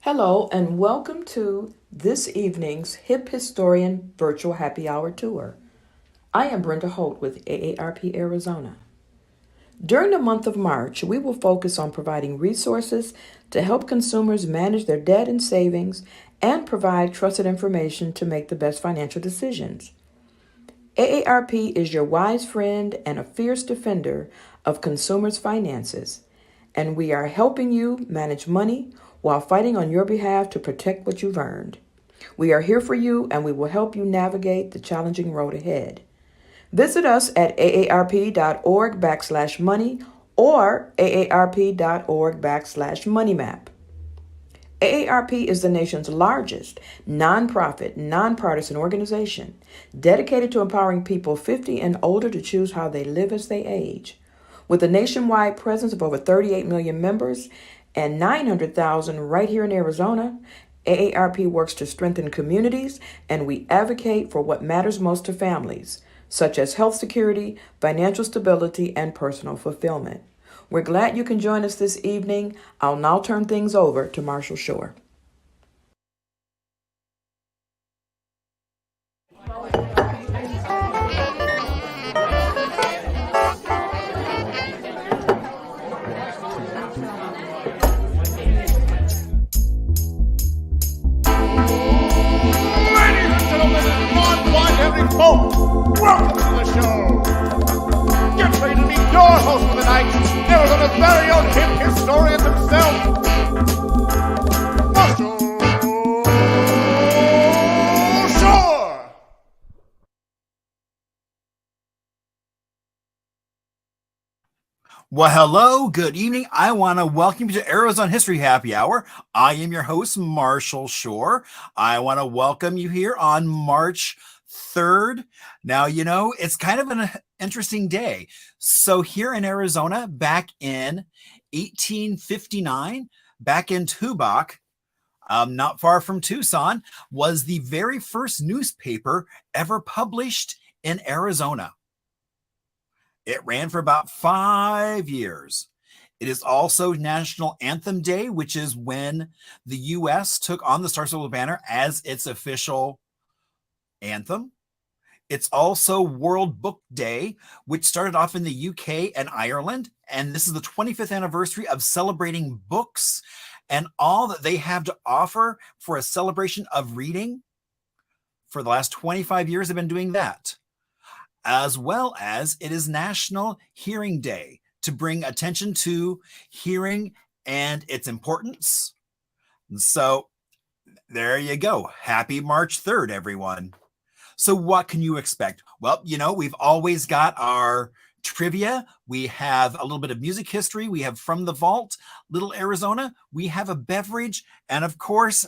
Hello, and welcome to this evening's Hip Historian Virtual Happy Hour Tour. I am Brenda Holt with AARP Arizona. During the month of March, we will focus on providing resources to help consumers manage their debt and savings and provide trusted information to make the best financial decisions. AARP is your wise friend and a fierce defender of consumers' finances, and we are helping you manage money while fighting on your behalf to protect what you've earned. We are here for you, and we will help you navigate the challenging road ahead. Visit us at aarp.org/money or aarp.org/moneymap. AARP is the nation's largest nonprofit, nonpartisan organization dedicated to empowering people 50 and older to choose how they live as they age. With a nationwide presence of over 38 million members and 900,000 right here in Arizona, AARP works to strengthen communities, and we advocate for what matters most to families, such as health security, financial stability, and personal fulfillment. We're glad you can join us this evening. I'll now turn things over to Marshall Shore. Folks, welcome to the show. Get ready to meet your host for the night, Arizona's very own hip historian himself, Marshall Shore. Well, hello, good evening. I want to welcome you to Arizona History Happy Hour. I am your host, Marshall Shore. I want to welcome you here on March 3rd. Now, it's kind of an interesting day. So here in Arizona, back in 1859, back in Tubac, not far from Tucson, was the very first newspaper ever published in Arizona. It ran for about 5 years. It is also National Anthem Day, which is when the U.S. took on the Star-Spangled Banner as its official anthem. It's also World Book Day, which started off in the UK and Ireland. And this is the 25th anniversary of celebrating books and all that they have to offer for a celebration of reading. For the last 25 years, they've been doing that. As well as it is National Hearing Day to bring attention to hearing and its importance. And so there you go. Happy March 3rd, everyone. So what can you expect? Well, we've always got our trivia. We have a little bit of music history. We have From the Vault, Little Arizona. We have a beverage. And of course,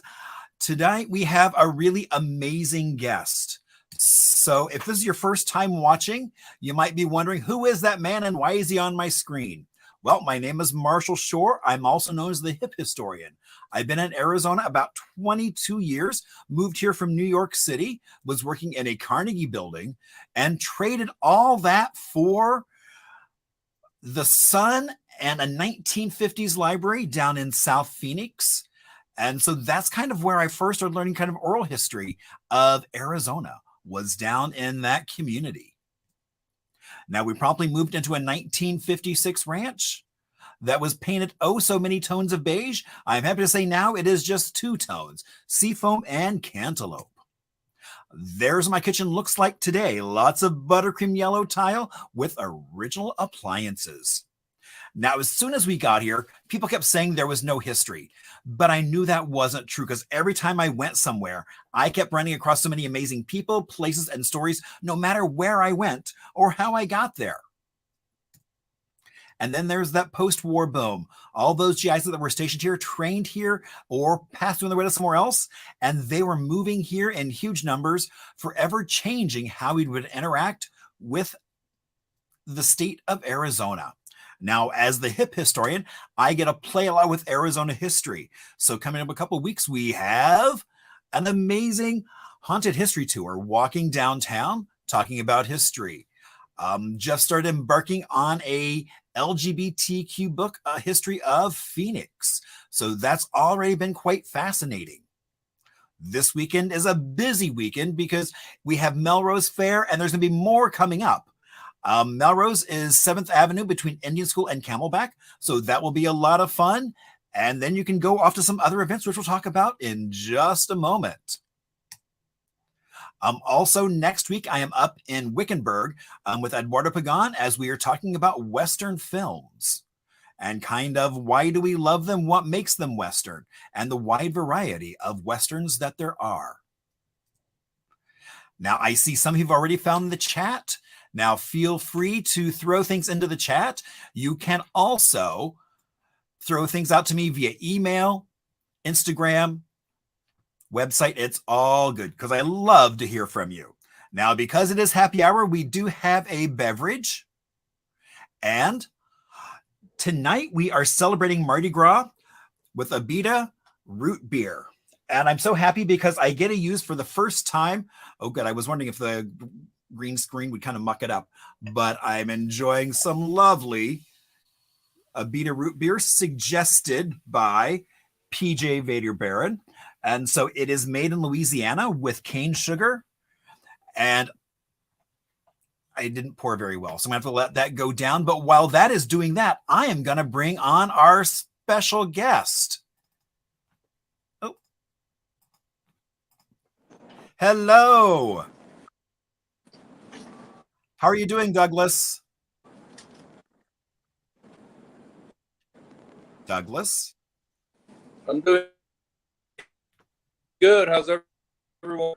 tonight we have a really amazing guest. So if this is your first time watching, you might be wondering, who is that man and why is he on my screen? Well, my name is Marshall Shore. I'm also known as the Hip Historian. I've been in Arizona about 22 years, moved here from New York City, was working in a Carnegie building, and traded all that for the Sun and a 1950s library down in South Phoenix. And so that's kind of where I first started learning kind of oral history of Arizona, was down in that community. Now, we promptly moved into a 1956 ranch that was painted oh so many tones of beige. I'm happy to say now it is just two tones, seafoam and cantaloupe. There's what my kitchen looks like today. Lots of buttercream yellow tile with original appliances. Now, as soon as we got here, people kept saying there was no history, but I knew that wasn't true because every time I went somewhere, I kept running across so many amazing people, places, and stories, no matter where I went or how I got there. And then there's that post-war boom. All those GIs that were stationed here, trained here, or passed on their way to somewhere else, and they were moving here in huge numbers, forever changing how we would interact with the state of Arizona. Now, as the hip historian, I get to play a lot with Arizona history. So coming up a couple of weeks, we have an amazing haunted history tour, walking downtown, talking about history. Just started embarking on a LGBTQ book, A History of Phoenix. So that's already been quite fascinating. This weekend is a busy weekend because we have Melrose Fair and there's going to be more coming up. Melrose is 7th Avenue between Indian School and Camelback. So that will be a lot of fun. And then you can go off to some other events, which we'll talk about in just a moment. Also, next week, I am up in Wickenburg with Eduardo Pagan as we are talking about Western films and kind of why do we love them, what makes them Western, and the wide variety of Westerns that there are. Now, I see some of you have already found the chat. Now, feel free to throw things into the chat. You can also throw things out to me via email, Instagram, website. It's all good because I love to hear from you. Now, because it is happy hour, we do have a beverage. And tonight we are celebrating Mardi Gras with Abita root beer. And I'm so happy because I get to use for the first time. Oh, good. I was wondering if the green screen would kind of muck it up, but I'm enjoying some lovely Abita root beer suggested by PJ Vader Baron. And so it is made in Louisiana with cane sugar. And I didn't pour very well, so I'm going to have to let that go down. But while that is doing that, I am going to bring on our special guest. Oh. Hello. How are you doing, Douglas? Douglas? I'm doing good. How's everyone?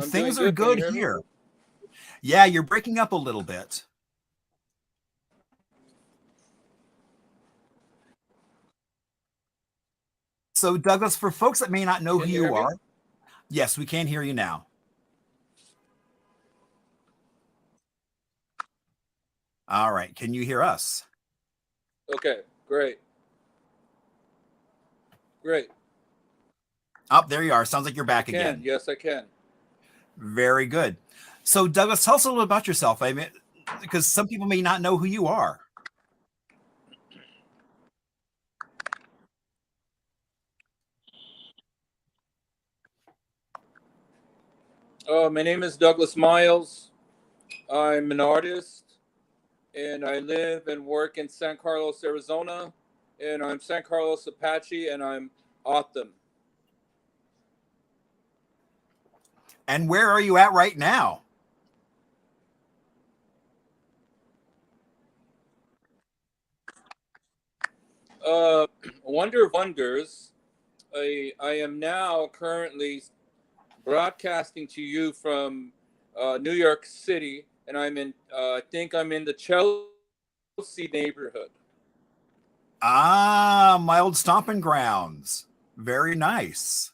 Things are good here. Yeah, you're breaking up a little bit. So, Douglas, for folks that may not know who you are, yes, we can hear you now. All right. Can you hear us? Okay, great. Great. Oh, there you are. Sounds like you're back again. Yes, I can. Very good. So, Douglas, tell us a little about yourself. I mean, because some people may not know who you are. My name is Douglas Miles. I'm an artist, and I live and work in San Carlos, Arizona. And I'm San Carlos Apache, and I'm Autumn. And where are you at right now? Wonder of Wonders. I am now currently broadcasting to you from New York City, and I think I'm in the Chelsea neighborhood. Ah, my old stomping grounds. Very nice.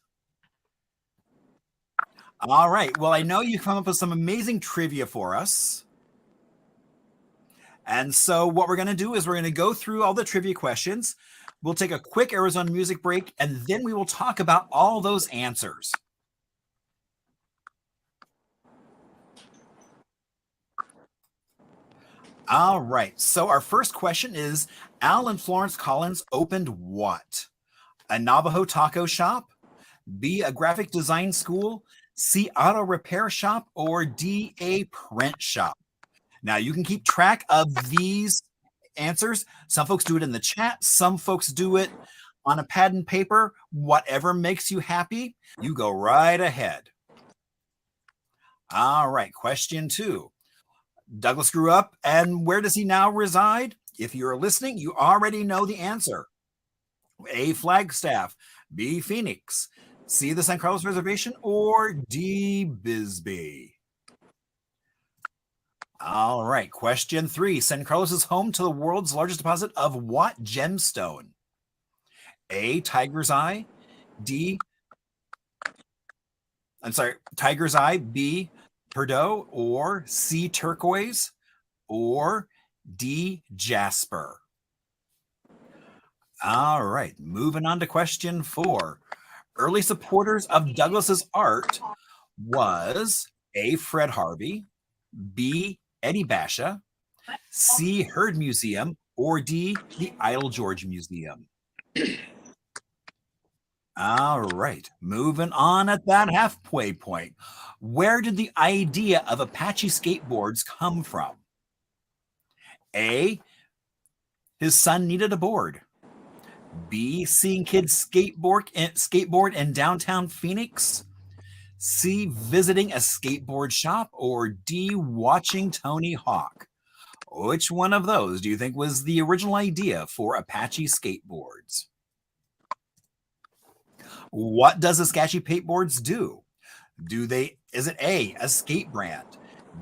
All right. Well, I know you come up with some amazing trivia for us. And so what we're going to do is we're going to go through all the trivia questions. We'll take a quick Arizona music break, and then we will talk about all those answers. All right. So our first question is, Al and Florence Collins opened what? A Navajo taco shop? B, a graphic design school? C, auto repair shop? Or D, a print shop? Now, you can keep track of these answers. Some folks do it in the chat. Some folks do it on a pad and paper. Whatever makes you happy, you go right ahead. All right. Question 2. Douglas grew up, and where does he now reside? If you're listening, you already know the answer. A, Flagstaff. B, Phoenix. C, the San Carlos Reservation. Or D, Bisbee. All right. Question 3. San Carlos is home to the world's largest deposit of what gemstone? A, Tiger's Eye. Tiger's Eye. B, Perdo. Or C, turquoise. Or D, jasper. All right. Moving on to question 4. Early supporters of Douglas's art was A, Fred Harvey. B, Eddie Basha. C, Herd Museum. or D, the Idle George Museum? All right, moving on at that halfway point. Where did the idea of Apache skateboards come from? A, his son needed a board. B, seeing kids skateboard in downtown Phoenix. C, visiting a skateboard shop. Or D, watching Tony Hawk. Which one of those do you think was the original idea for Apache skateboards? What does Apache skateboards do? Is it A, skate brand?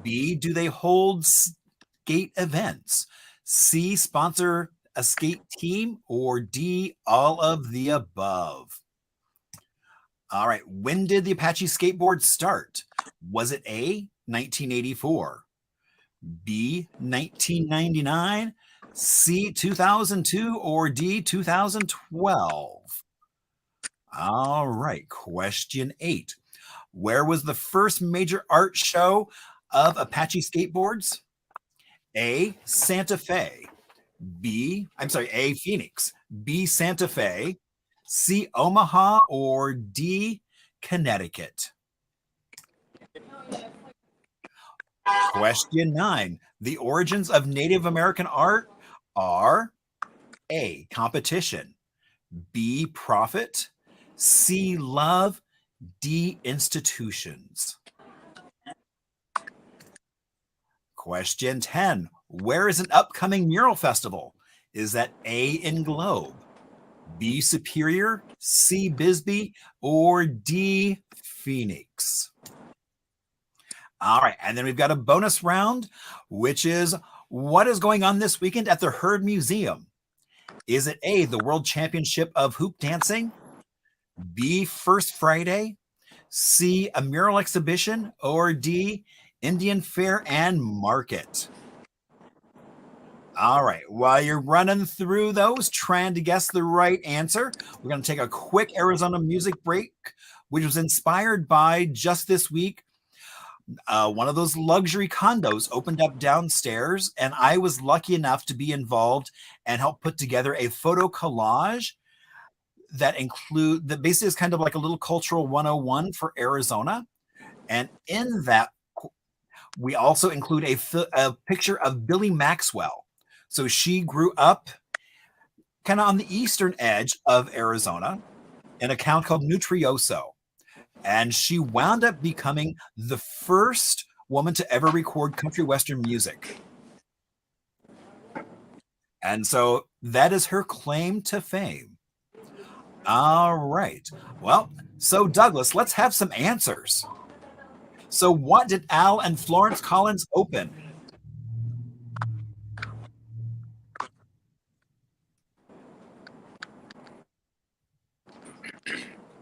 B, do they hold skate events? C, sponsor a skate team? Or D, all of the above? All right, when did the Apache skateboard start? Was it A, 1984, B, 1999, C, 2002, or D, 2012? All right, question 8. Where was the first major art show of Apache skateboards? A, Santa Fe. A, Phoenix. B, Santa Fe. C, Omaha. Or D, Connecticut? Question 9. The origins of Native American art are A, competition. B, profit. C, love. D, institutions. Question 10. Where is an upcoming mural festival? Is that A, in Globe, B, Superior, C, Bisbee, or D, Phoenix? All right, and then we've got a bonus round, which is what is going on this weekend at the Heard Museum? Is it A, the World Championship of Hoop Dancing, B, First Friday, C, a mural exhibition, or D, Indian Fair and Market? All right, while you're running through those, trying to guess the right answer, we're going to take a quick Arizona music break, which was inspired by just this week. One of those luxury condos opened up downstairs, and I was lucky enough to be involved and help put together a photo collage that basically is kind of like a little cultural 101 for Arizona. And in that, we also include a picture of Billy Maxwell. So she grew up kind of on the eastern edge of Arizona in a town called Nutrioso. And she wound up becoming the first woman to ever record country western music. And so that is her claim to fame. All right. Well, so Douglas, let's have some answers. So what did Al and Florence Collins open?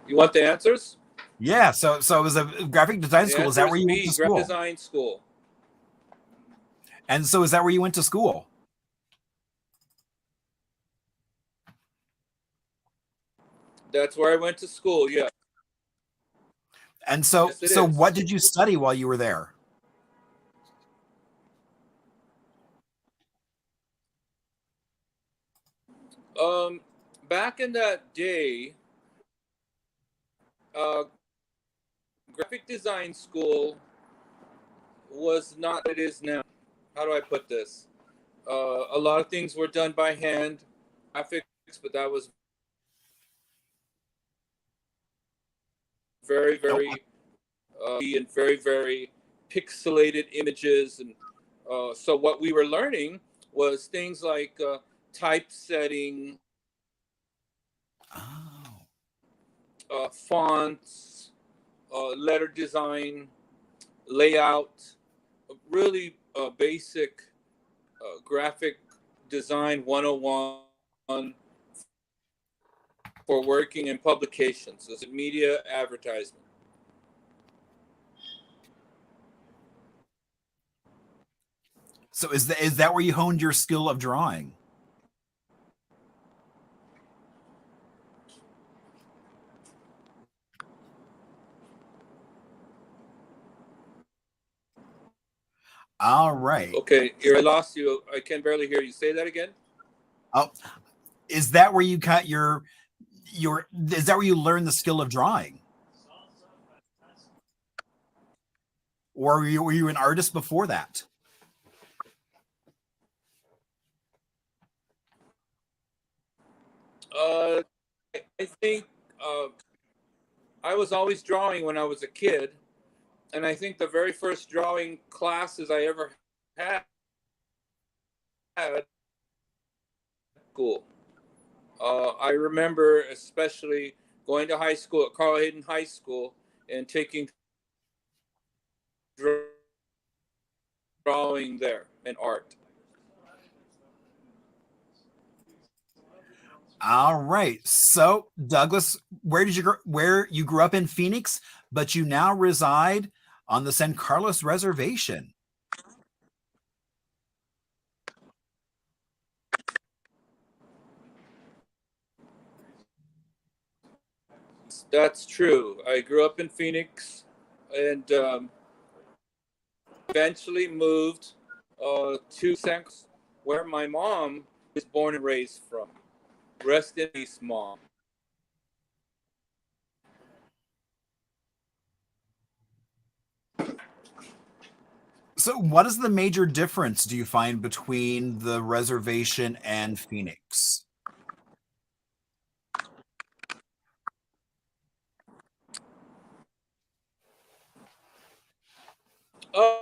You want the answers? Yeah, so it was a graphic design school. Is that where you went to school? Graphic design school. And so is that where you went to school? That's where I went to school, yeah. And so Yes, what did you study while you were there? Back in that day, graphic design school was not what it is now. How do I put this? A lot of things were done by hand, graphics, but that was very, very, and very, very pixelated images. And so what we were learning was things like typesetting, fonts, letter design, layout, really basic graphic design 101 for working in publications as a media advertisement. So is that where you honed your skill of drawing? All right. Okay, I lost you. I can barely hear you. Say that again. Oh, is that where you got your? Is that where you learn the skill of drawing, or were you an artist before that? Uh, I think I was always drawing when I was a kid, and I think the very first drawing classes I ever had school. I remember especially going to high school at Carl Hayden High School and taking drawing there and art. All right. So, Douglas, where you grew up in Phoenix, but you now reside on the San Carlos Reservation. That's true. I grew up in Phoenix and eventually moved to San Carlos, where my mom was born and raised from. Rest in peace, Mom. So, what is the major difference do you find between the reservation and Phoenix? Uh,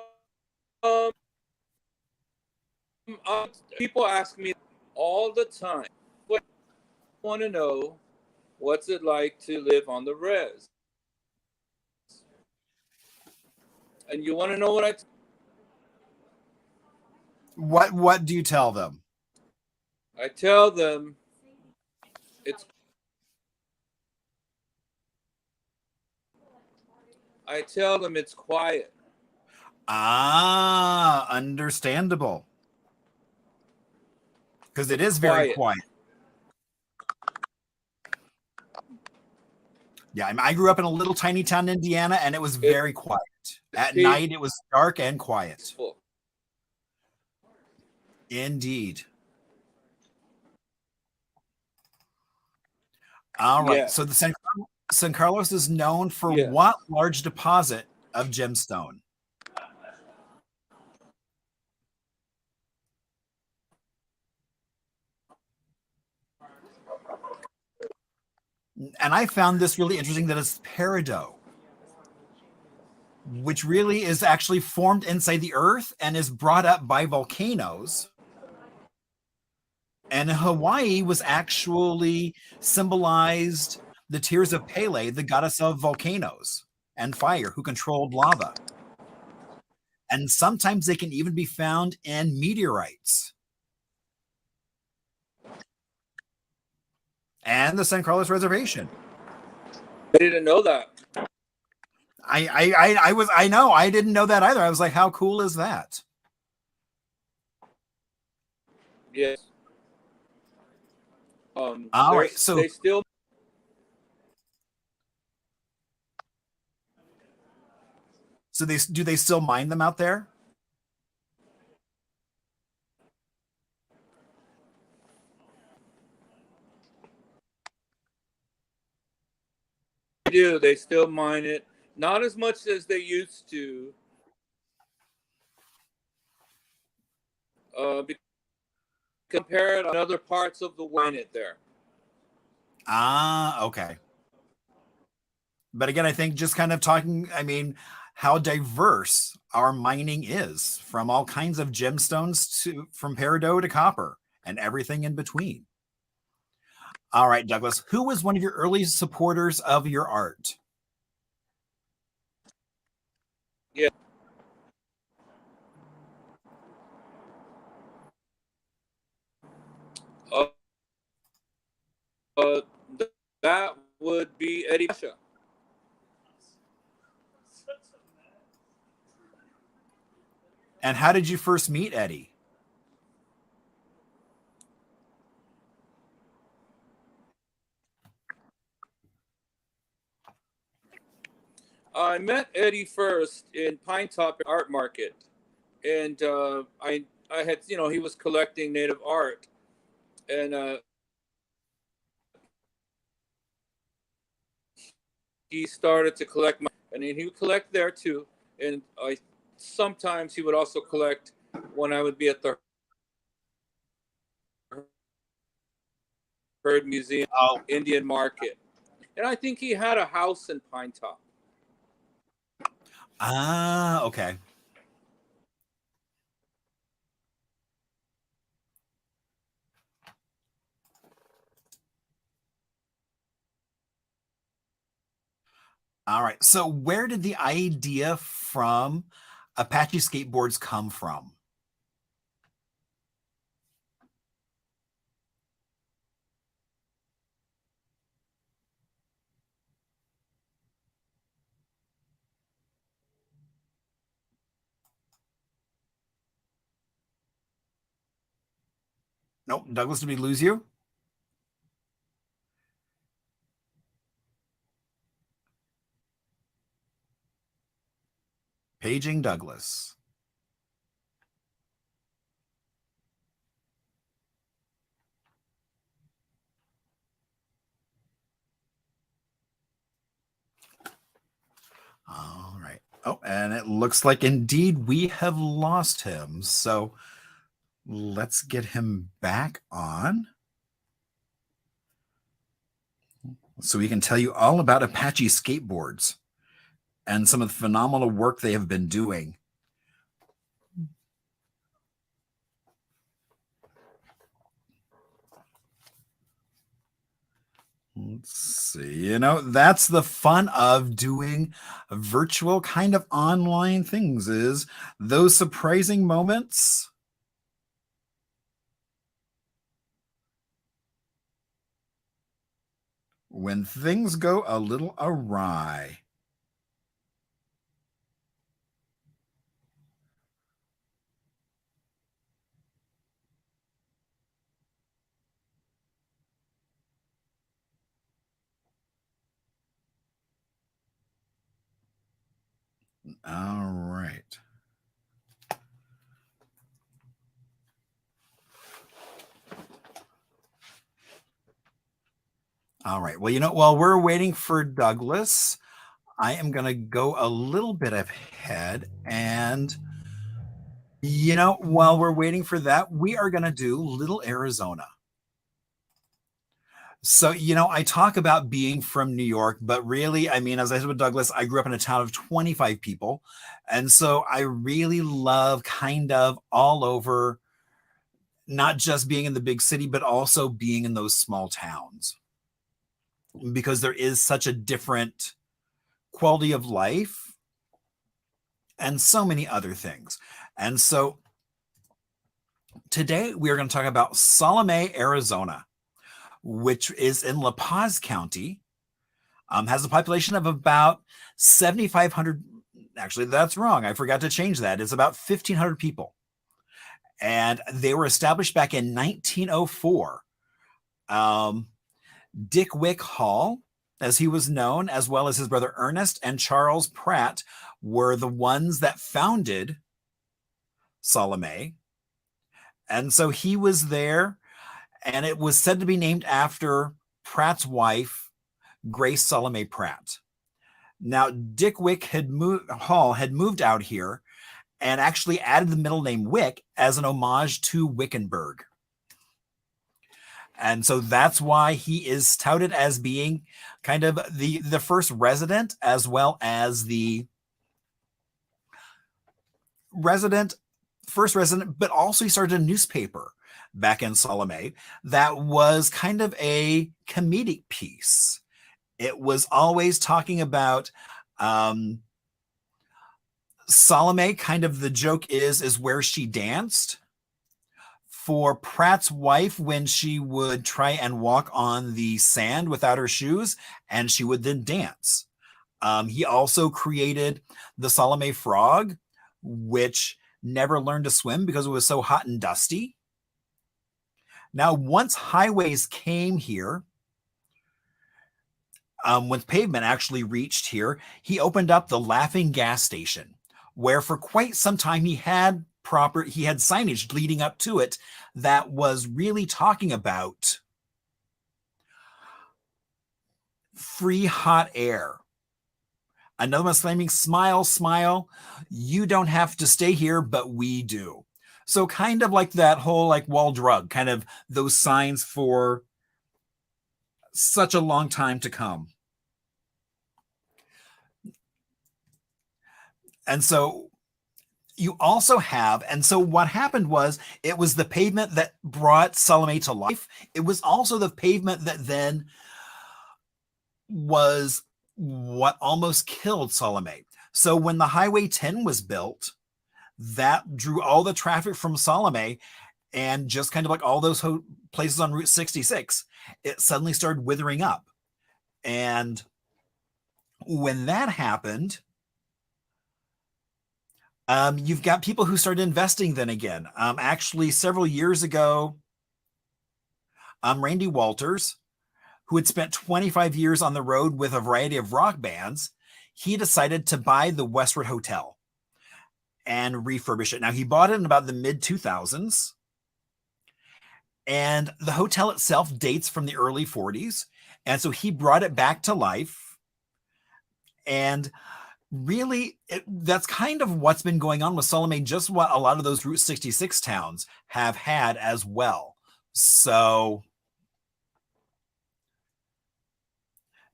um, People ask me all the time, "What want to know? What's it like to live on the res?" And you want to know what What do you tell them? I tell them? It's I tell them it's quiet. Ah, understandable. Because it is very quiet. Yeah, I grew up in a little tiny town in Indiana, and it was very quiet. At night, it was dark and quiet. Indeed. All right. Yeah. So the San Carlos is known for Yeah. what large deposit of gemstone? And I found this really interesting that it's peridot, which really is actually formed inside the earth and is brought up by volcanoes. And Hawaii was actually symbolized the tears of Pele, the goddess of volcanoes and fire, who controlled lava. And sometimes they can even be found in meteorites. And the San Carlos Reservation. I didn't know that. I know, I didn't know that either. I was like, how cool is that? Yes. All right, so they still. So do they still mine them out there? They do. They still mine it. Not as much as they used to. Compare it on other parts of the wine it there. Ah, okay. But again, I think just kind of talking, I mean, how diverse our mining is, from all kinds of gemstones from peridot to copper and everything in between. All right, Douglas, who was one of your early supporters of your art? Yeah. That would be Eddie Pasha. And how did you first meet Eddie? I met Eddie first in Pine Top Art Market, and I had he was collecting native art, and he started to collect, and he would collect there too. And sometimes he would also collect when I would be at the Herd Museum, Indian Market, and I think he had a house in Pine Top. Ah, okay. All right. So where did the idea from Apache skateboards come from? Nope. Douglas, did we lose you? Paging Douglas. All right. Oh, and it looks like indeed we have lost him. So let's get him back on so we can tell you all about Apache skateboards and some of the phenomenal work they have been doing. Let's see. That's the fun of doing virtual kind of online things, is those surprising moments. When things go a little awry. All right. All right. Well, while we're waiting for Douglas, I am going to go a little bit ahead. And, while we're waiting for that, we are going to do Little Arizona. So, I talk about being from New York, but really, I mean, as I said with Douglas, I grew up in a town of 25 people. And so I really love kind of all over, not just being in the big city, but also being in those small towns, because there is such a different quality of life and so many other things. And so today we are going to talk about Salome, Arizona, which is in La Paz County, has a population of about 7,500. Actually, that's wrong. I forgot to change that. It's about 1,500 people. And they were established back in 1904. Dick Wick Hall, as he was known, as well as his brother Ernest and Charles Pratt, were the ones that founded Salome. And so he was there, and it was said to be named after Pratt's wife, Grace Salome Pratt. Now, Dick Wick Hall had moved out here and actually added the middle name Wick as an homage to Wickenburg. And so that's why he is touted as being kind of the first resident, as well as the first resident, but also he started a newspaper back in Salome that was kind of a comedic piece. It was always talking about Salome. Kind of the joke is where she danced. For Pratt's wife, when she would try and walk on the sand without her shoes, and she would then dance. He also created the Salome frog, which never learned to swim because it was so hot and dusty. Now, once highways came here, when pavement actually reached here, he opened up the Laughing Gas Station, where for quite some time he had he had signage leading up to it that was really talking about free hot air. Another one's claiming, smile, smile. You don't have to stay here, but we do. So kind of like that whole like wall drug, kind of those signs for such a long time to come. And so you also have, and so what happened was, it was the pavement that brought Salome to life. It was also the pavement that then was what almost killed Salome. So when the Highway 10 was built, that drew all the traffic from Salome, and just kind of like all those places on Route 66, it suddenly started withering up. And when that happened, you've got people who started investing then again. Actually, several years ago, Randy Walters, who had spent 25 years on the road with a variety of rock bands, he decided to buy the Westward Hotel and refurbish it. Now, he bought it in about the mid-2000s, and the hotel itself dates from the early 40s, and so he brought it back to life. And really, that's kind of what's been going on with Salome, just what a lot of those Route 66 towns have had as well. So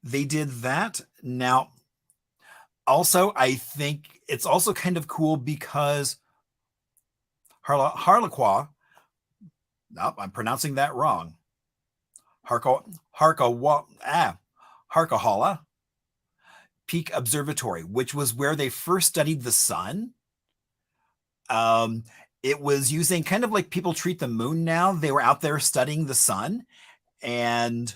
they did that. Now, also, I think it's also kind of cool because Harlequin, nope, I'm pronouncing that wrong. Harquahala Peak Observatory, which was where they first studied the sun. It was using kind of like people treat the moon now. They were out there studying the sun, and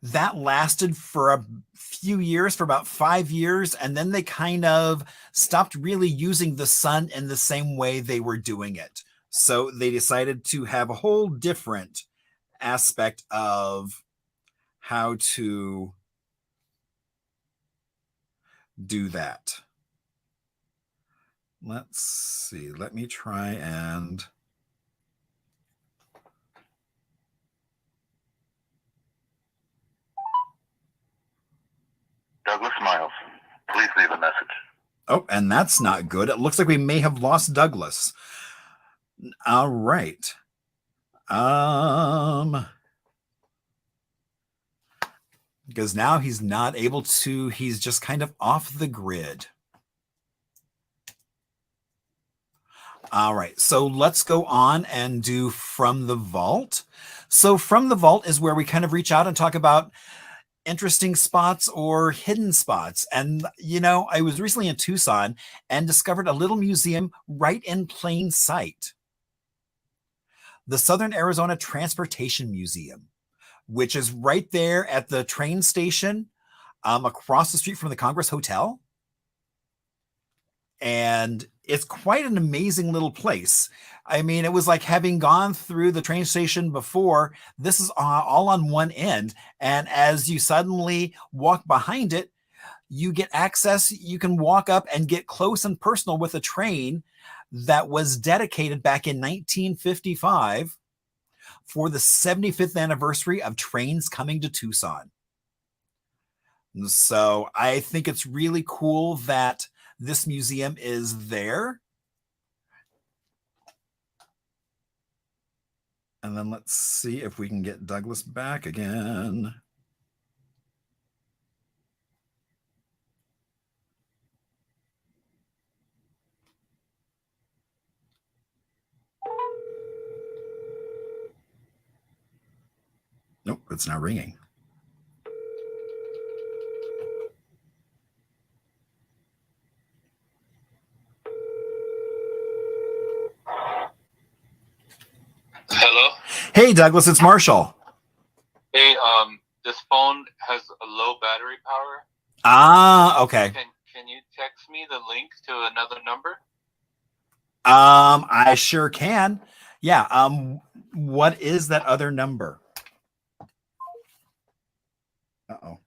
that lasted for a few years, for about 5 years, and then they kind of stopped really using the sun in the same way they were doing it. So they decided to have a whole different aspect of how to do that. Let's see. Let me try and... Douglas Miles, please leave a message. Oh, and that's not good. It looks like we may have lost Douglas. All right. Because now he's not able to, he's just kind of off the grid. All right, so let's go on and do From the Vault. So From the Vault is where we kind of reach out and talk about interesting spots or hidden spots. And, you know, I was recently in Tucson and discovered a little museum right in plain sight. The Southern Arizona Transportation Museum, which is right there at the train station across the street from the Congress Hotel. And it's quite an amazing little place. I mean, it was like having gone through the train station before. This is all on one end. And as you suddenly walk behind it, you get access. You can walk up and get close and personal with a train that was dedicated back in 1955 for the 75th anniversary of trains coming to Tucson. So I think it's really cool that this museum is there. And then let's see if we can get Douglas back again. Nope, it's not ringing. Hello? Hey, Douglas, it's Marshall. Hey, this phone has a low battery power. Ah, okay. Can you text me the link to another number? I sure can. Yeah, what is that other number? Uh-oh.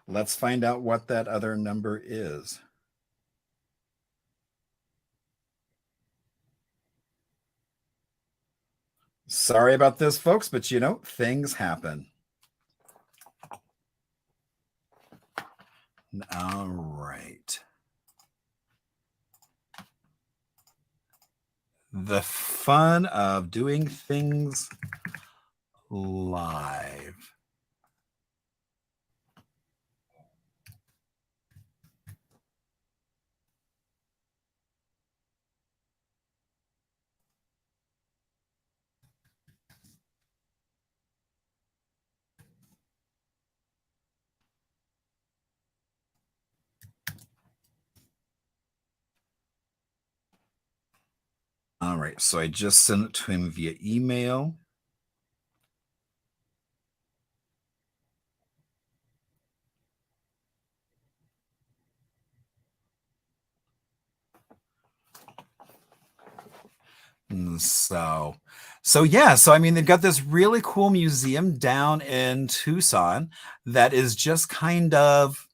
Let's find out what that other number is. Sorry about this, folks, but you know, things happen. All right. The fun of doing things live. All right, so I just sent it to him via email. So yeah, so I mean, they've got this really cool museum down in Tucson that is just kind of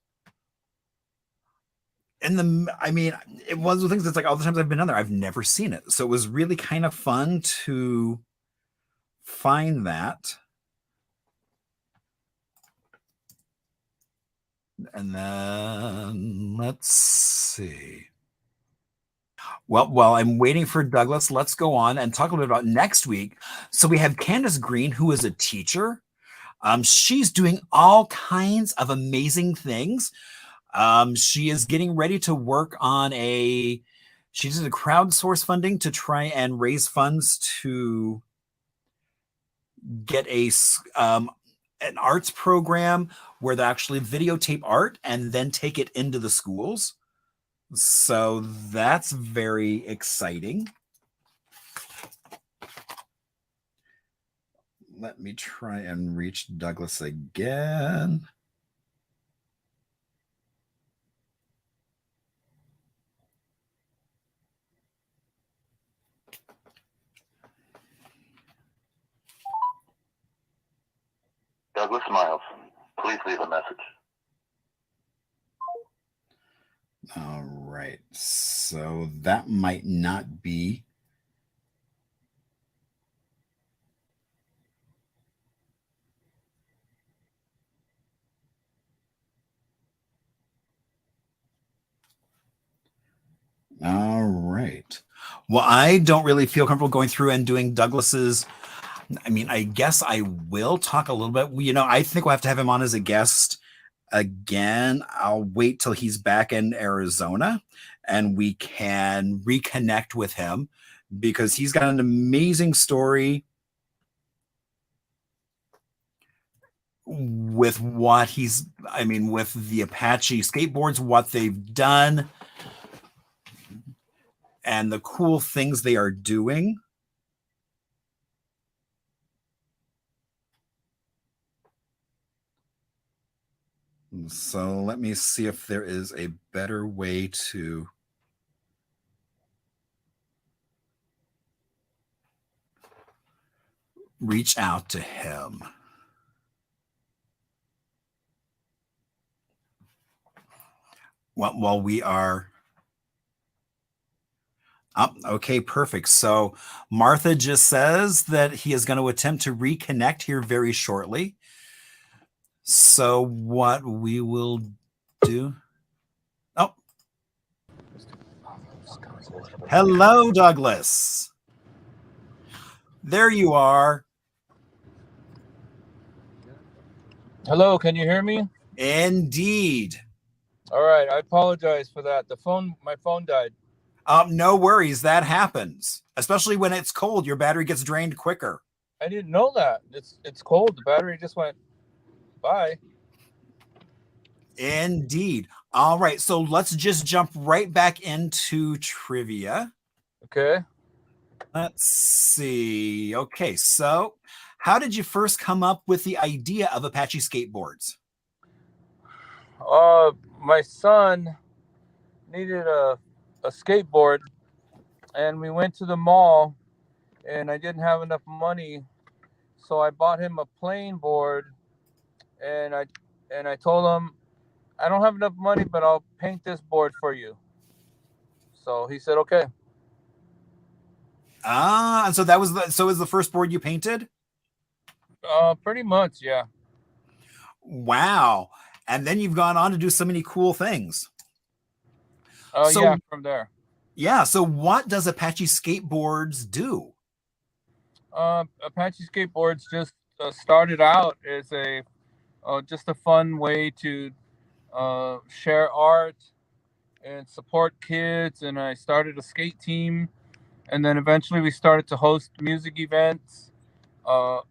I mean, it was one of the things that's like all the times I've been down there, I've never seen it. So it was really kind of fun to find that. And then let's see. Well, while I'm waiting for Douglas, let's go on and talk a little bit about next week. So we have Candace Green, who is a teacher. She's doing all kinds of amazing things. She is getting ready to work on she did a crowdsource funding to try and raise funds to get an arts program where they actually videotape art and then take it into the schools. So that's very exciting. Let me try and reach Douglas again. Douglas Miles, please leave a message. All right, so that might not be. All right. Well, I don't really feel comfortable going through and doing Douglas's. I mean, I guess I will talk a little bit. You know, I think we'll have to have him on as a guest again. I'll wait till he's back in Arizona and we can reconnect with him because he's got an amazing story with what with the Apache skateboards, what they've done and the cool things they are doing. So let me see if there is a better way to reach out to him. While we are okay, perfect. So Martha just says that he is going to attempt to reconnect here very shortly. So what we will do. Oh. Hello, Douglas. There you are. Hello, can you hear me? Indeed. All right, I apologize for that. My phone died. No worries, that happens. Especially when it's cold, your battery gets drained quicker. I didn't know that. It's cold. The battery just went bye. Indeed. All right, so let's just jump right back into trivia. Okay. Let's see. Okay, so how did you first come up with the idea of Apache skateboards? My son needed a skateboard, and we went to the mall, and I didn't have enough money, so I bought him a plain board, and I told him I don't have enough money, but I'll paint this board for you. So he said, okay. And so that was the first board you painted? Pretty much, yeah. Wow. And then you've gone on to do so many cool things. So Yeah, from there. Yeah, so what does Apache Skateboards do? Apache Skateboards just started out as a just a fun way to share art and support kids. And I started a skate team, and then eventually we started to host music events uh, uh,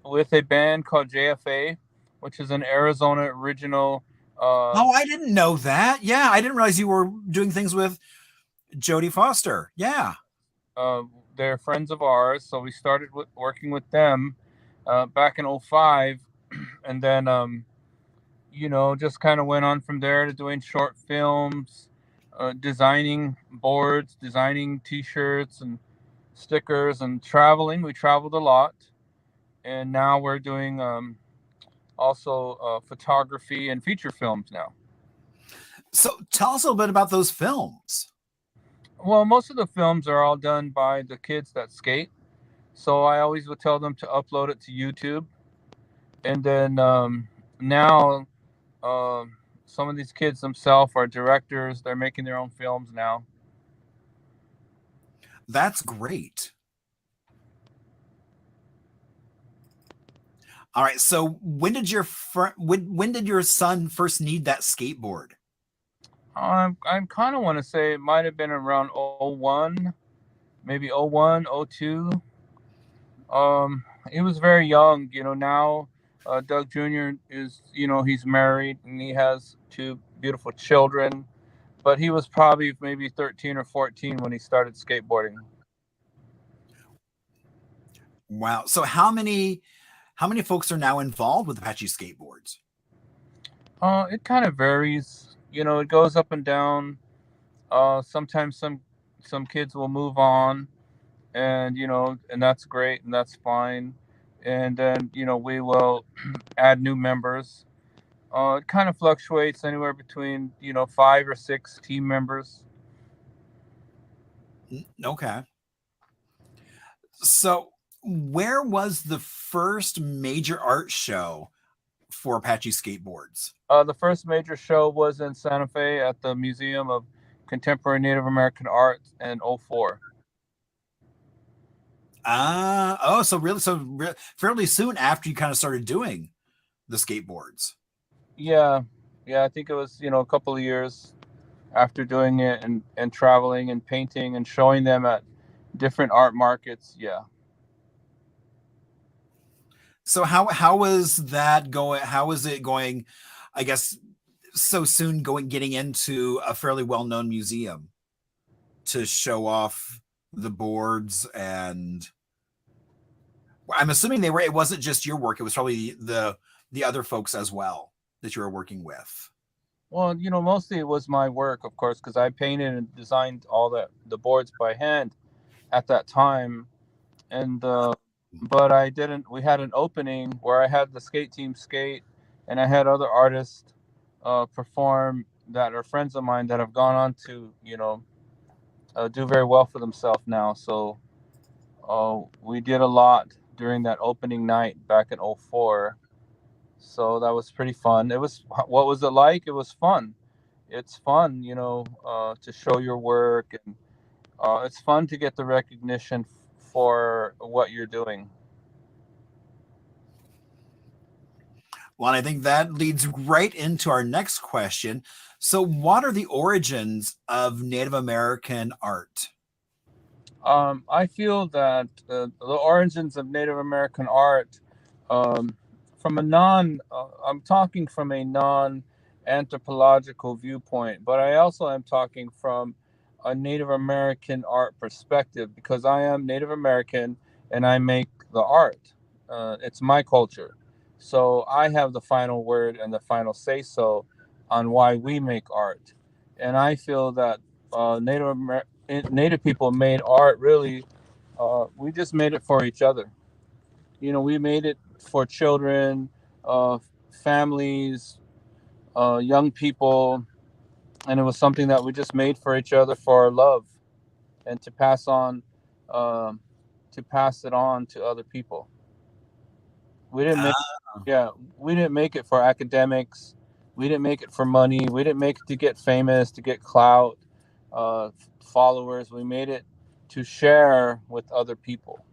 with a band called JFA, which is an Arizona original. Oh, I didn't know that. Yeah, I didn't realize you were doing things with Jodie Foster. Yeah. They're friends of ours, so we started working with them back in 05, and then just kind of went on from there to doing short films, designing boards, designing T-shirts and stickers, and traveling. We traveled a lot, and now we're doing also photography and feature films now. So tell us a little bit about those films. Well, most of the films are all done by the kids that skate, so I always would tell them to upload it to YouTube, and then now some of these kids themselves are directors. They're making their own films now. That's great. All right. So when did your son first need that skateboard? I kind of want to say it might have been around 01, maybe 01, 02. He was very young. Now Doug Jr. is, he's married and he has two beautiful children, but he was probably maybe 13 or 14 when he started skateboarding. Wow. So how many folks are now involved with Apache Skateboards? It kind of varies. It goes up and down. Sometimes some kids will move on, and and that's great and that's fine. And then we will add new members. It kind of fluctuates anywhere between 5 or 6 team members. Okay. So where was the first major art show for Apache Skateboards? The first major show was in Santa Fe at the Museum of Contemporary Native American Art in 04. So fairly soon after you kind of started doing the skateboards. Yeah, I think it was a couple of years after doing it and traveling and painting and showing them at different art markets. Yeah. So how was that going? How was it going? I guess so soon getting into a fairly well-known museum to show off the boards, and I'm assuming it wasn't just your work, it was probably the other folks as well that you were working with. Well, mostly it was my work, of course, because I painted and designed all the boards by hand at that time. And but I didn't. We had an opening where I had the skate team skate, and I had other artists perform that are friends of mine that have gone on to do very well for themselves now. So we did a lot during that opening night back in 04. So that was pretty fun. What was it like? It was fun. It's fun, to show your work, and it's fun to get the recognition for what you're doing. Well, and I think that leads right into our next question. So what are the origins of Native American art? I feel that the origins of Native American art, from I'm talking from a non-anthropological viewpoint, but I also am talking from a Native American art perspective, because I am Native American and I make the art. It's my culture. So I have the final word and the final say-so on why we make art. And I feel that Native people made art really. We just made it for each other. We made it for children, families, young people, and it was something that we just made for each other for our love and to pass on, um, to pass it on to other people. We didn't make, yeah, we didn't make it for academics. We didn't make it for money. We didn't make it to get famous, to get clout, uh, followers. We made it to share with other people.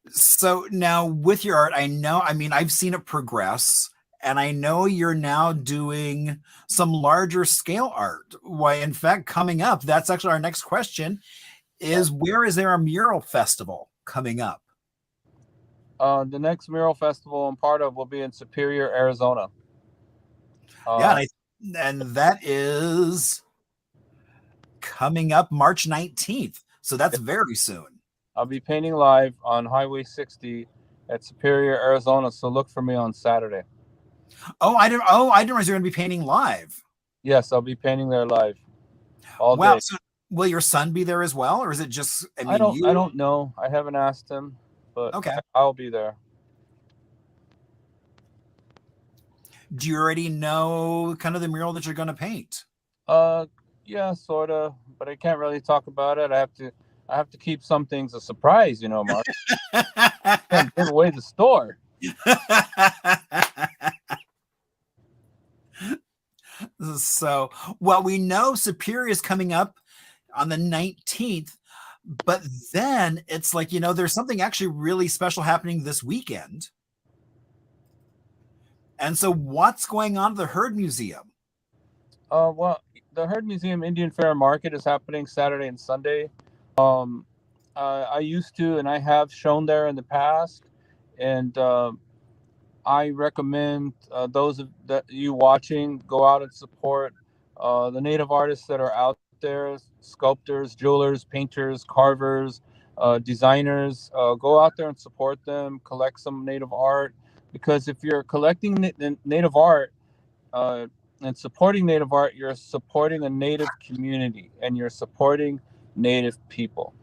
So now with your art, I mean, I've seen it progress, and I know you're now doing some larger scale art. Why, in fact, coming up, that's actually our next question is where is there a mural festival coming up? The next mural festival I'm part of will be in Superior, Arizona. Yeah, Uh, and that is coming up March 19th. So that's very soon. I'll be painting live on Highway 60 at Superior, Arizona. So look for me on Saturday. I didn't realize you're going to be painting live. Yes, I'll be painting there live all Wow. day. So will your son be there as well, or is it just? I mean, I don't know. I haven't asked him, but Okay. I'll be there. Do you already know kind of the mural that you're going to paint? Yeah, sort of, but I can't really talk about it. I have to keep some things a surprise, Mark. Can't give away the store. So, well, we know Superior is coming up on the 19th, but then it's like, there's something actually really special happening this weekend. And so what's going on at the Herd Museum? Well, the Herd Museum Indian Fair Market is happening Saturday and Sunday. Um, I used to, and I have shown there in the past, and I recommend those that you watching go out and support the native artists that are out there, sculptors, jewelers, painters, carvers, designers. Go out there and support them, collect some native art, because if you're collecting native art and supporting native art, you're supporting a native community and you're supporting native people.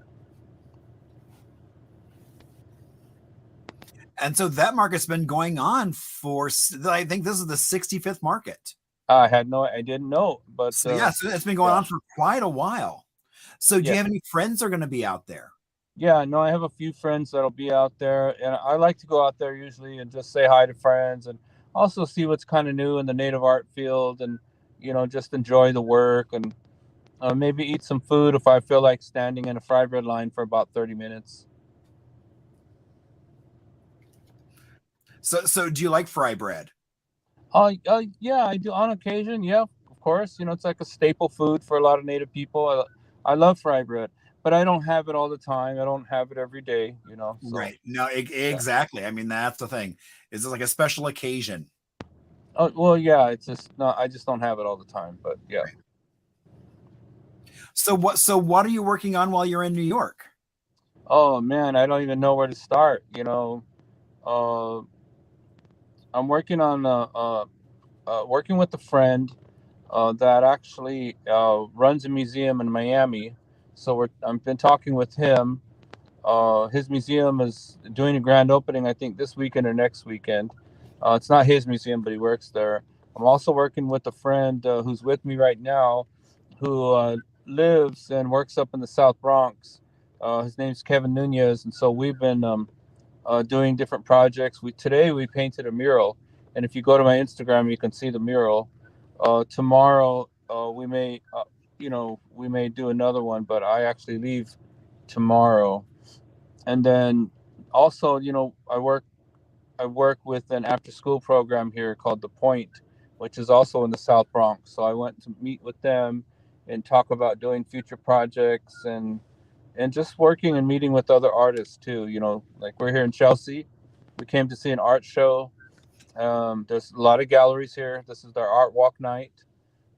And so that market's been going on for, I think this is the 65th market. I didn't know, but so it's been going on for quite a while. So do you have any friends that are going to be out there? Yeah, no, I have a few friends that'll be out there, and I like to go out there usually and just say hi to friends and also see what's kind of new in the native art field, and just enjoy the work, and maybe eat some food if I feel like standing in a fry bread line for about 30 minutes. So do you like fry bread? Yeah, I do on occasion. Yeah, of course. It's like a staple food for a lot of native people. I love fry bread, but I don't have it all the time. I don't have it every day, So, right. No, exactly. Yeah. I mean, that's the thing. Is it like a special occasion? Oh, well, yeah, it's just not, I just don't have it all the time, but yeah. Right. So what are you working on while you're in New York? Oh man, I don't even know where to start. I'm working on working with a friend that actually runs a museum in Miami. So I've been talking with him. His museum is doing a grand opening, I think, this weekend or next weekend. It's not his museum, but he works there. I'm also working with a friend who's with me right now, who lives and works up in the South Bronx. His name's Kevin Nunez, and so we've been doing different projects. Today we painted a mural, and if you go to my Instagram, you can see the mural. Tomorrow we may do another one, but I actually leave tomorrow. And then also, I work with an after-school program here called The Point, which is also in the South Bronx. So I went to meet with them and talk about doing future projects and just working and meeting with other artists too. Like we're here in Chelsea. We came to see an art show. There's a lot of galleries here. This is their art walk night.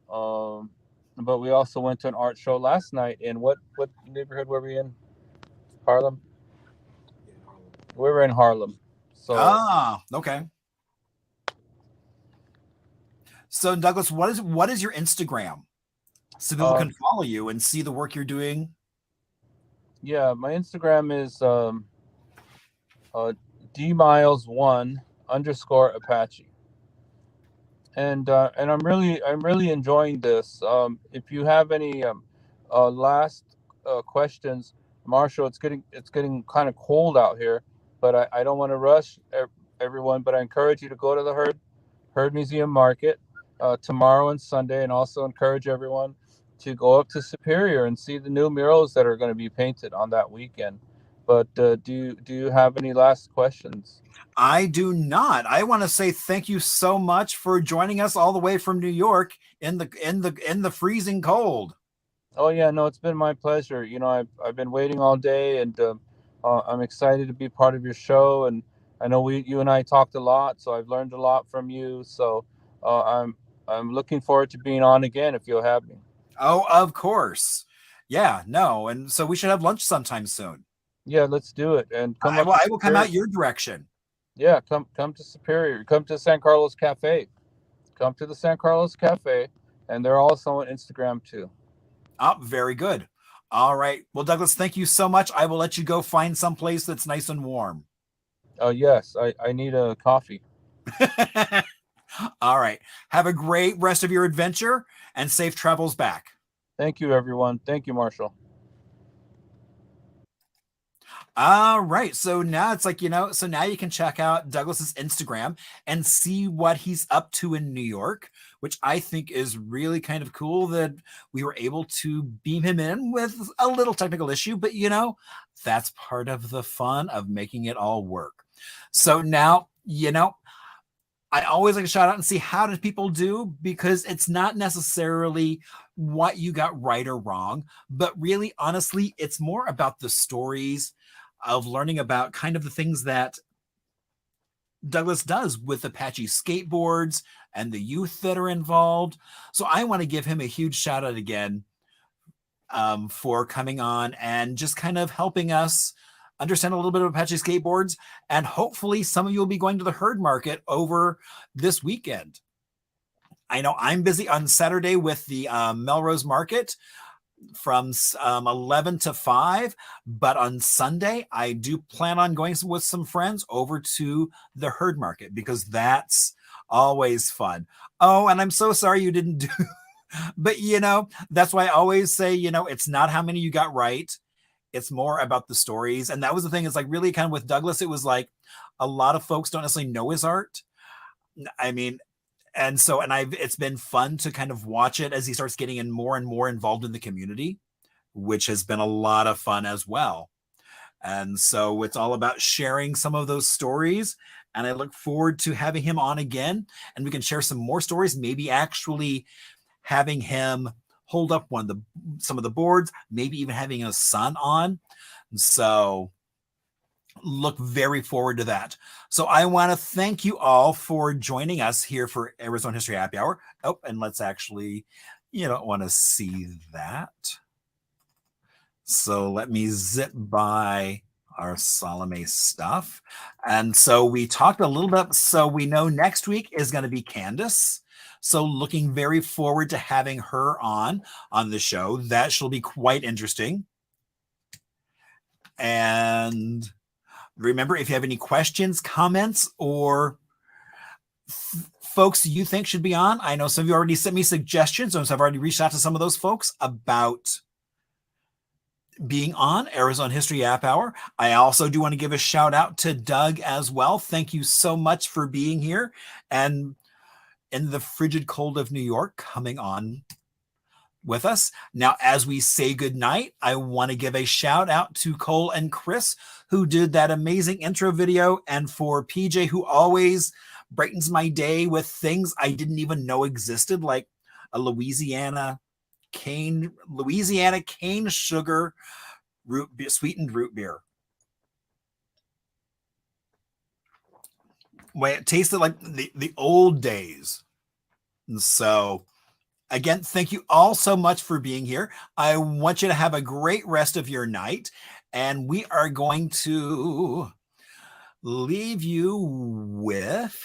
But we also went to an art show last night in what neighborhood were we in? Harlem? We were in Harlem. So okay. So Douglas, what is your Instagram? So people can follow you and see the work you're doing. Yeah, my Instagram is dmiles1_. _Apache. And I'm really enjoying this. If you have any last questions, Marshall, it's getting kind of cold out here, but I don't want to rush everyone. But I encourage you to go to the Herd Museum Market tomorrow and Sunday, and also encourage everyone to go up to Superior and see the new murals that are going to be painted on that weekend. But do you have any last questions? I do not. I want to say thank you so much for joining us all the way from New York in the freezing cold. Oh yeah, no, it's been my pleasure. I've been waiting all day, and I'm excited to be part of your show. And I know you and I talked a lot, so I've learned a lot from you. So uh, I'm I'm looking forward to being on again if you'll have me. Oh, of course. Yeah, no. And so we should have lunch sometime soon. Yeah, let's do it, and come I up will to I will come Superior. out your direction. Yeah, come to Superior. Come to San Carlos Cafe. Come to the San Carlos Cafe, and they're also on Instagram too. Oh, very good. All right. Well, Douglas, thank you so much. I will let you go find some place that's nice and warm. Oh yes, I need a coffee. All right. Have a great rest of your adventure and safe travels back. Thank you, everyone. Thank you, Marshall. All right. So now it's like, so now you can check out Douglas's Instagram and see what he's up to in New York, which I think is really kind of cool that we were able to beam him in with a little technical issue, but that's part of the fun of making it all work. So now, I always like to shout out and see how did people do, because it's not necessarily what you got right or wrong, but really, honestly, it's more about the stories of learning about kind of the things that Douglas does with Apache skateboards and the youth that are involved. So I want to give him a huge shout out again for coming on and just kind of helping us understand a little bit of Apache skateboards. And hopefully some of you will be going to the Herd Market over this weekend. I know I'm busy on Saturday with the Melrose Market from 11 to 5, but on Sunday I do plan on going with some friends over to the Herd Market because that's always fun. Oh, and I'm so sorry you didn't do but that's why I always say, it's not how many you got right, it's more about the stories. And that was the thing, is like really kind of with Douglas, it was like a lot of folks don't necessarily know his art. I mean, and it's been fun to kind of watch it as he starts getting in more and more involved in the community, which has been a lot of fun as well. And so it's all about sharing some of those stories. And I look forward to having him on again, and we can share some more stories, maybe actually having him hold up some of the boards, maybe even having his son on. So look very forward to that. So I want to thank you all for joining us here for Arizona History Happy Hour. Oh, and let's actually, you don't want to see that. So let me zip by our Salome stuff. And so we talked a little bit. So we know next week is going to be Candace. So looking very forward to having her on the show. That shall be quite interesting. And remember, if you have any questions, comments, or folks you think should be on, I know some of you already sent me suggestions, and so I've already reached out to some of those folks about being on Arizona History App Hour. I also do want to give a shout out to Doug as well. Thank you so much for being here and in the frigid cold of New York coming on with us. Now, as we say goodnight, I want to give a shout out to Cole and Chris, who did that amazing intro video, and for PJ, who always brightens my day with things I didn't even know existed, like a Louisiana cane sugar sweetened root beer. Way it tasted like the old days. And so again, thank you all so much for being here. I want you to have a great rest of your night, and we are going to leave you with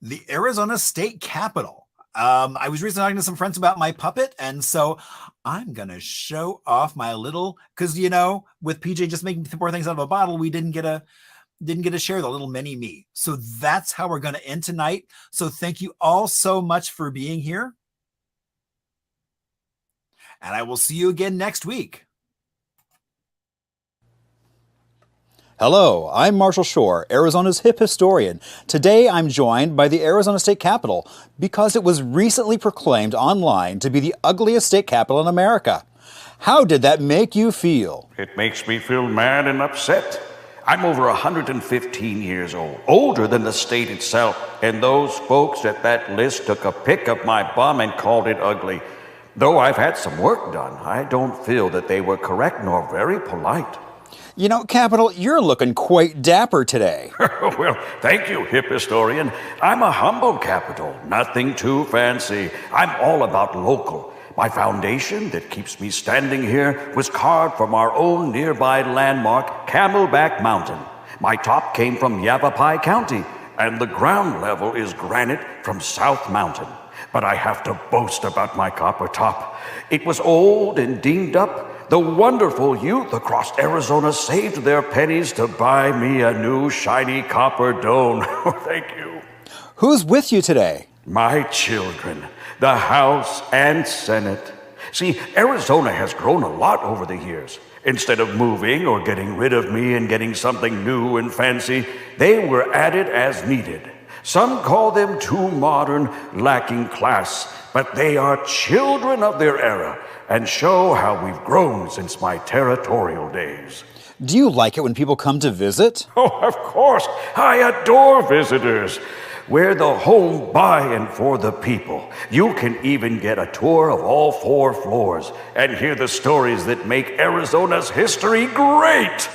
the Arizona State Capitol. I was recently talking to some friends about my puppet, and so I'm going to show off my little, because, with PJ just making more things out of a bottle, we didn't get a didn't get to share the little mini me. So that's how we're going to end tonight. So thank you all so much for being here. And I will see you again next week. Hello, I'm Marshall Shore, Arizona's hip historian. Today I'm joined by the Arizona State Capitol because it was recently proclaimed online to be the ugliest state capital in America. How did that make you feel? It makes me feel mad and upset. I'm over 115 years old, older than the state itself, and those folks at that list took a pic of my bum and called it ugly. Though I've had some work done, I don't feel that they were correct nor very polite. You know, Capitol, you're looking quite dapper today. Well, thank you, hip historian. I'm a humble Capitol, nothing too fancy. I'm all about local. My foundation that keeps me standing here was carved from our own nearby landmark, Camelback Mountain. My top came from Yavapai County, and the ground level is granite from South Mountain. But I have to boast about my copper top. It was old and dinged up. The wonderful youth across Arizona saved their pennies to buy me a new shiny copper dome. Thank you. Who's with you today? My children, the House and Senate. See, Arizona has grown a lot over the years. Instead of moving or getting rid of me and getting something new and fancy, they were added as needed. Some call them too modern, lacking class, but they are children of their era and show how we've grown since my territorial days. Do you like it when people come to visit? Oh, of course. I adore visitors. We're the home by and for the people. You can even get a tour of all 4 floors and hear the stories that make Arizona's history great.